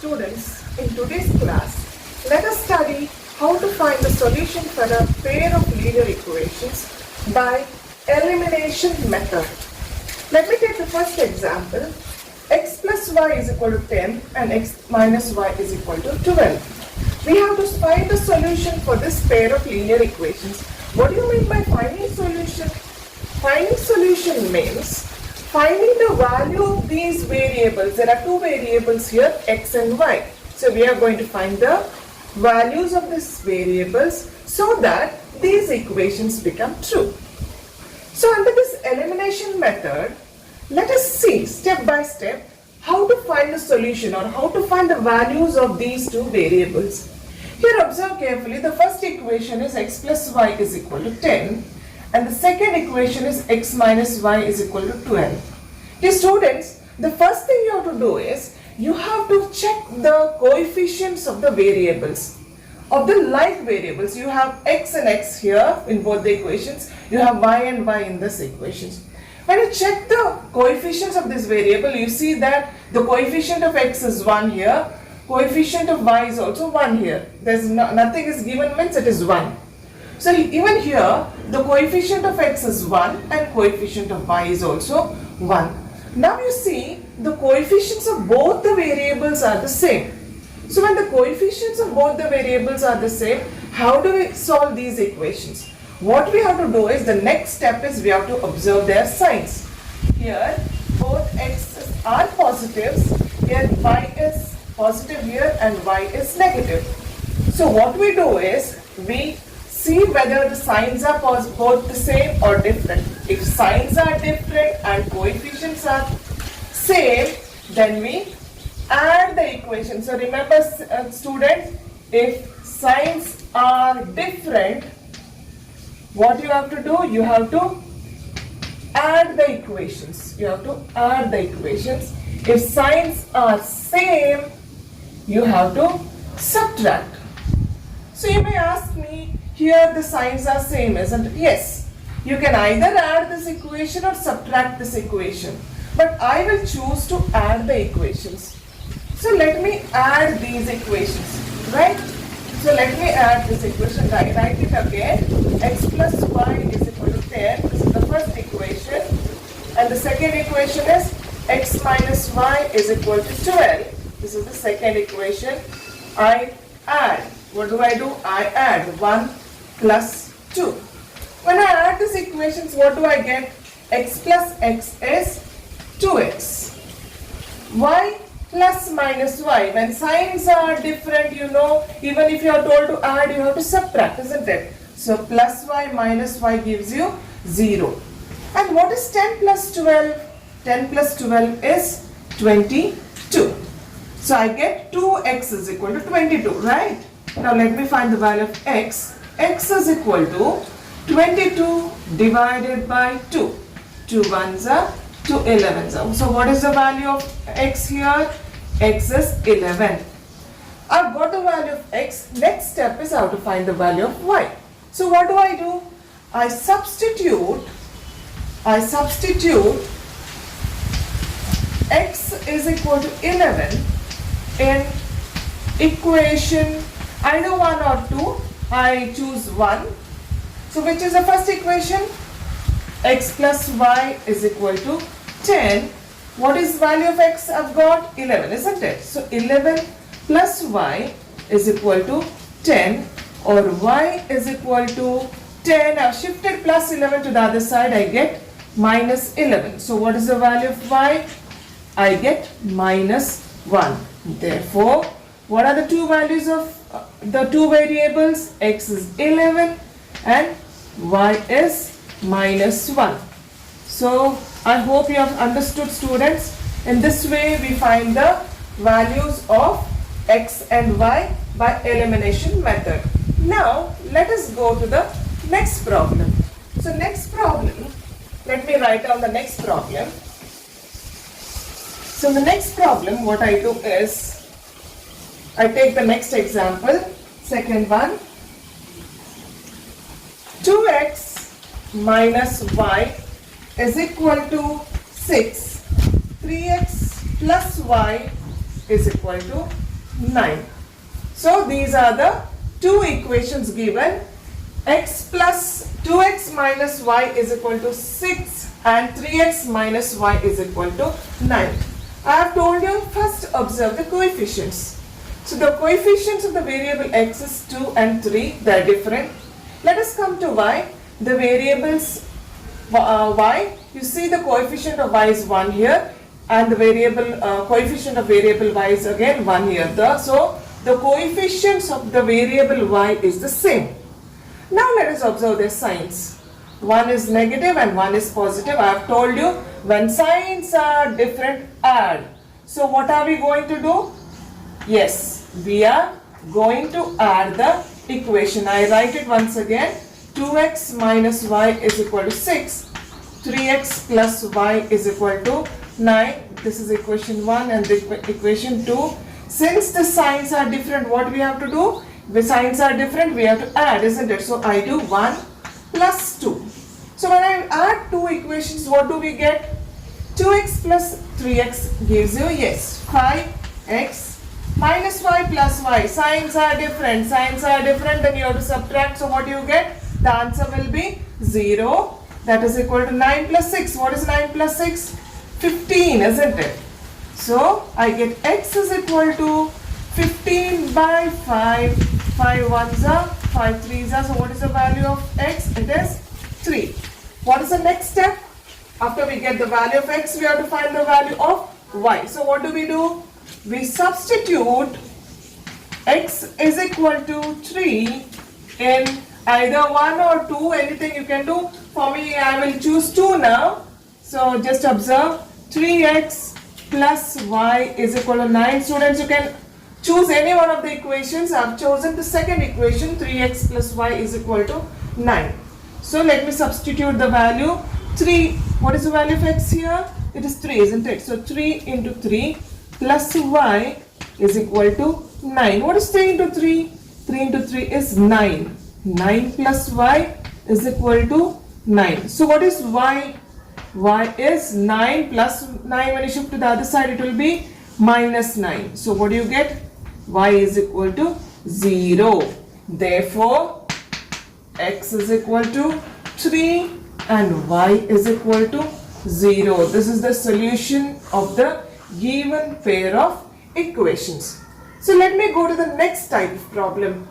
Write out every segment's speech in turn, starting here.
Students, in today's class, let us study how to find the solution for a pair of linear equations by elimination method. Let me take the first example. X plus y is equal to 10 and x minus y is equal to 12. We have to find the solution for this pair of linear equations. What do you mean by finding solution? Finding solution means finding the value of these variables. There are two variables here, x and y. So we are going to find the values of these variables so that these equations become true. So under this elimination method, let us see step by step how to find the solution or how to find the values of these two variables. Here observe carefully, the first equation is x plus y is equal to 10. And the second equation is x minus y is equal to 12. Dear students, the first thing you have to do is you have to check the coefficients of the variables. Of the like variables, you have x and x here in both the equations. You have y and y in this equations. When you check the coefficients of this variable, you see that the coefficient of x is 1 here. Coefficient of y is also 1 here. Nothing is given means it is 1. So even here, the coefficient of x is 1 and coefficient of y is also 1. Now you see, the coefficients of both the variables are the same. So when the coefficients of both the variables are the same, how do we solve these equations? What we have to do is, the next step is we have to observe their signs. Here, both x's are positives, here y is positive here and y is negative. So what we do is, we see whether the signs are both the same or different. If signs are different and coefficients are same, then we add the equation. So remember students, if signs are different, what you have to do? You have to add the equations. You have to add the equations. If signs are same, you have to subtract. So you may ask me, here the signs are same, isn't it? Yes. You can either add this equation or subtract this equation. But I will choose to add the equations. So let me add these equations, right? So let me add this equation, write it again. X plus y is equal to 10. This is the first equation. And the second equation is x minus y is equal to 12. This is the second equation. I add. What do? I add 1 plus 2. When I add these equations, what do I get? X plus x is 2x. Y plus minus y. When signs are different, you know, even if you are told to add, you have to subtract, isn't it? So plus y minus y gives you 0. And what is 10 plus 12? 10 plus 12 is 22. So I get 2x is equal to 22, right? Now let me find the value of x. X is equal to 22 divided by 2. 2 ones are 2 11s are. So what is the value of x here? X is 11. I've got the value of x. Next step is how to find the value of y. So what do? I substitute x is equal to 11 in equation either 1 or 2. I choose 1. So which is the first equation? X plus y is equal to 10. What is value of x I've got? 11, isn't it? So 11 plus y is equal to 10, or y is equal to 10. I've shifted plus 11 to the other side. I get minus 11. So what is the value of y? I get minus 1. Therefore, what are the two values of the two variables? X is 11 and y is minus 1. So I hope you have understood, students. In this way we find the values of x and y by elimination method. Now let us go to the next problem. So next problem, let me write down the next problem. So the next problem, what I do is, I take the next example, second one. 2x minus y is equal to 6. 3x plus y is equal to 9. So these are the two equations given. X plus 2x minus y is equal to 6 and 3x minus y is equal to 9. I have told you, first observe the coefficients. So the coefficients of the variable x is 2 and 3, they are different. Let us come to y. The variables y, you see the coefficient of y is 1 here, and the variable coefficient of variable y is again 1 here. So the coefficients of the variable y is the same. Now let us observe their signs. One is negative and one is positive. I have told you, when signs are different, add. So what are we going to do? Yes, we are going to add the equation. I write it once again. 2x minus y is equal to 6. 3x plus y is equal to 9. This is equation 1 and equation 2. Since the signs are different, what we have to do? The signs are different, we have to add, isn't it? So I do 1 plus 2. So when I add two equations, what do we get? 2x plus 3x gives you, yes, 5x minus y plus y. Signs are different, then you have to subtract. So what do you get? The answer will be 0. That is equal to 9 plus 6. What is 9 plus 6? 15, isn't it? So I get x is equal to 15 by 5. 5 ones are, 5 threes are. So what is the value of x? It is 3. What is the next step? After we get the value of x, we have to find the value of y. So what do? We substitute x is equal to 3 in either 1 or 2, anything you can do. For me, I will choose 2 now. So just observe, 3x plus y is equal to 9. Students, you can choose any one of the equations. I have chosen the second equation, 3x plus y is equal to 9. So let me substitute the value. 3, what is the value of x here? It is 3, isn't it? So 3 into 3 plus y is equal to 9. What is 3 into 3? 3 into 3 is 9. 9 plus y is equal to 9. So what is y? Y is 9 plus 9. When you shift to the other side, it will be minus 9. So what do you get? Y is equal to 0. Therefore, x is equal to 3 and y is equal to 0. This is the solution of the given pair of equations. So let me go to the next type of problem.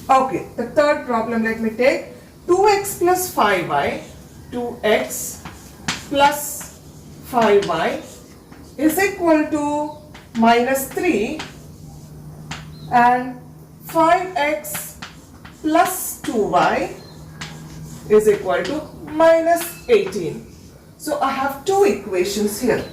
Okay, the third problem, let me take 2x plus 5y. 2x plus 5y is equal to minus 3 and 5x plus 2y is equal to minus 18. So I have two equations here.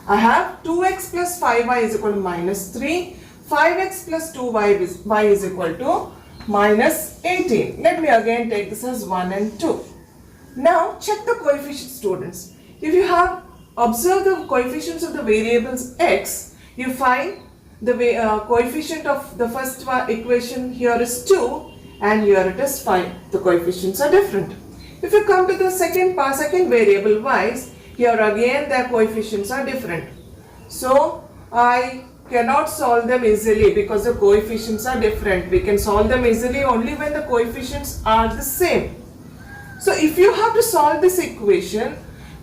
I have 2x plus 5y is equal to minus 3. 5x plus 2y is equal to minus 18. Let me again take this as 1 and 2. Now check the coefficients, students. If you have observed the coefficients of the variables x, you find the coefficient of the first equation here is 2 and here it is 5. The coefficients are different. If you come to the second variable y, here again their coefficients are different. So I cannot solve them easily because the coefficients are different. We can solve them easily only when the coefficients are the same. So if you have to solve this equation,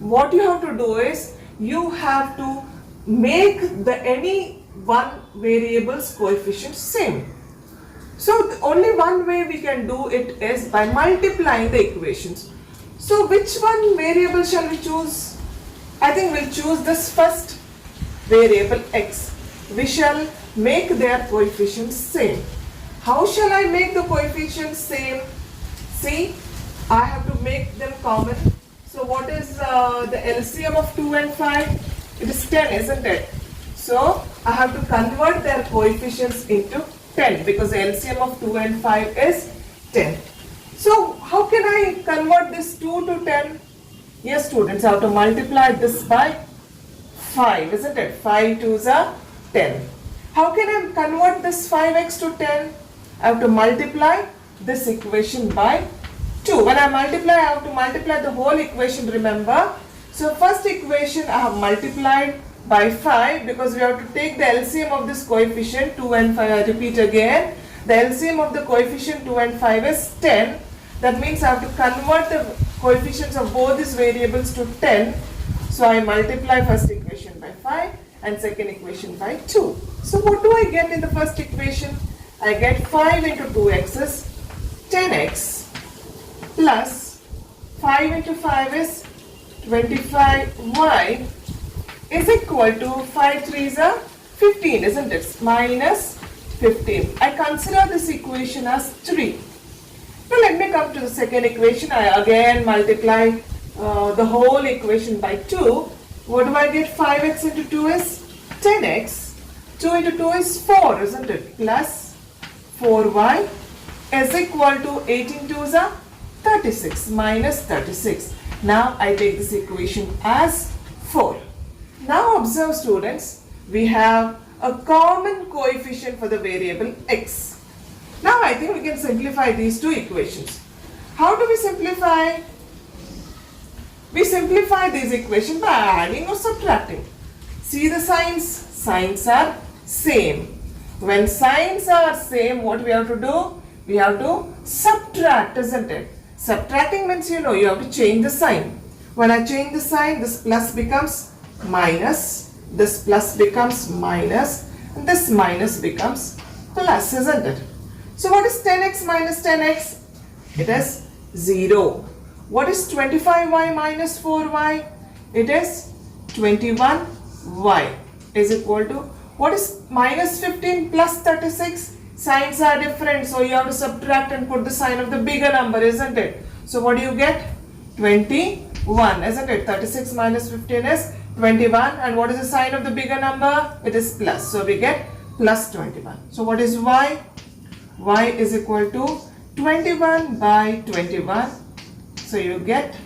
what you have to do is you have to make any one variable's coefficient same. So only one way we can do it is by multiplying the equations. So which one variable shall we choose? I think we'll choose this first variable x. We shall make their coefficients same. How shall I make the coefficients same? See, I have to make them common. So what is the LCM of 2 and 5? It is 10, isn't it? So I have to convert their coefficients into 10 because the LCM of 2 and 5 is 10. So how can I convert this 2 to 10? Yes, students, I have to multiply this by 5, isn't it? 5 2s are 10. How can I convert this 5x to 10? I have to multiply this equation by 2. When I multiply, I have to multiply the whole equation, remember. So first equation I have multiplied by 5 because we have to take the LCM of this coefficient 2 and 5. I repeat again, the LCM of the coefficient 2 and 5 is 10. That means I have to convert the coefficients of both these variables to 10. So I multiply first equation by 5 and second equation by 2. So what do I get in the first equation? I get 5 into 2x is 10x plus 5 into 5 is 25y is equal to 5 3s are 15, isn't it? Minus 15. I consider this equation as 3. Now let me come to the second equation. I again multiply the whole equation by 2. What do I get? 5x into 2 is 10x. 2 into 2 is 4, isn't it? Plus 4y is equal to 18 2s are 36 minus 36. Now I take this equation as 4. Now observe students, we have a common coefficient for the variable x. Now I think we can simplify these two equations. How do we simplify? We simplify these equations by adding or subtracting. See the signs? Signs are same. When signs are same, what we have to do? We have to subtract, isn't it? Subtracting means you have to change the sign. When I change the sign, this plus becomes minus, this plus becomes minus, and this minus becomes plus, isn't it? So what is 10x minus 10x? It is 0. What is 25y minus 4y? It is 21y is equal to, what is minus 15 plus 36? Signs are different, so you have to subtract and put the sign of the bigger number, isn't it? So what do you get? 21, isn't it? 36 minus 15 is 21, and what is the sign of the bigger number? It is plus, so we get plus 21. So what is y? Y is equal to 21 by 21, so you get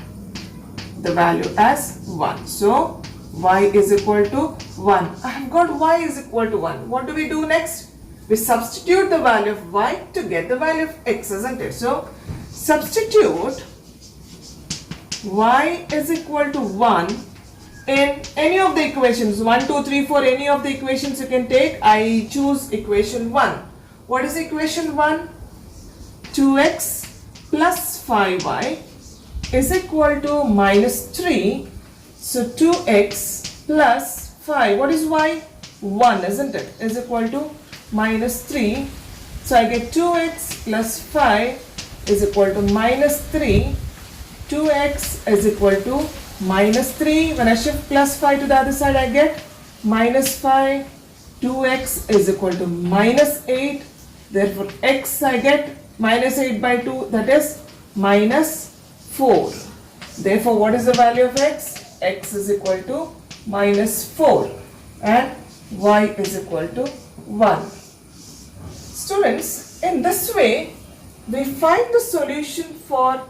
the value as 1. So y is equal to 1. I have got y is equal to 1. What do we do next? We substitute the value of y to get the value of x, isn't it? So substitute y is equal to 1 in any of the equations. 1, 2, 3, 4, any of the equations you can take. I choose equation 1. What is equation 1? 2x plus 5y is equal to minus 3. So 2x plus 5. What is y? 1, isn't it? Is equal to minus 3. So I get 2x plus 5 is equal to minus 3. 2x is equal to minus 3. When I shift plus 5 to the other side, I get minus 5. 2x is equal to minus 8. Therefore, x I get minus 8 by 2, that is minus 4. Therefore, what is the value of x? X is equal to minus 4 and y is equal to 1. Students, in this way, we find the solution for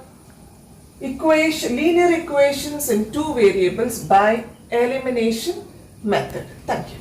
linear equations in two variables by elimination method. Thank you.